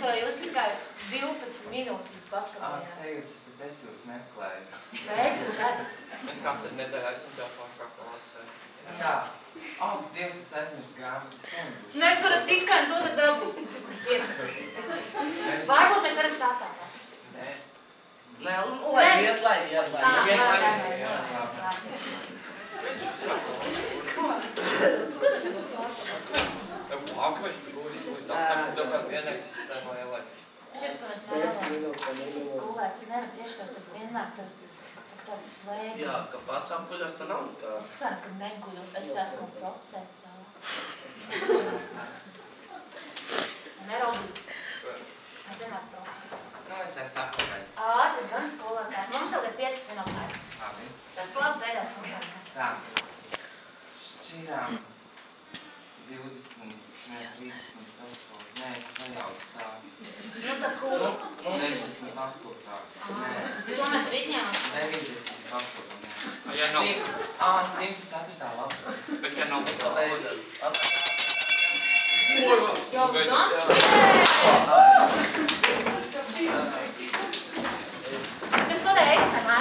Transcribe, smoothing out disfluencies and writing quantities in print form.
ka jūs tikai 12 minūtes līdz paskatījāt. Te jūs esat, es jūs meklēju. Es jūs esat. Mēs katru nedēļu esam tev pašā klasē. Jā. Dievs, es aizmirsu grāmatas. Nu, es kādā tikai to tad vēl būs 15. Varbūt mēs varam sātāt. Nē. Nē, lai iet. Kāpēc tu būsi izlīdāt? Kāpēc tu kā vieneksistēmā ielai? Es jūs nevaru. Skolē, tas nevar ciešos, tad vienmēr tur tāds flēgi. Jā, ka pats apguļas, tā nav nekās. Es varu, ka neguļu. Es esmu procesā. Nerobīt. Es vienmēr procesā. Nu, es esmu atpakaļ. Tad gan skolotāji. Mums vēl ir 15 minūtē. Labi. Tas labi beidās komentārā. Tā. Šķirām 20, ne, 38. Nē, es sajaucu tā. Nu, tad kuru? 68. Nē. To mēs arī izņēmām. 98. Nē. Ja nav... 104. lapas. Bet ja nav tā lūdzu. Jau gan? Es kodēju eksāmā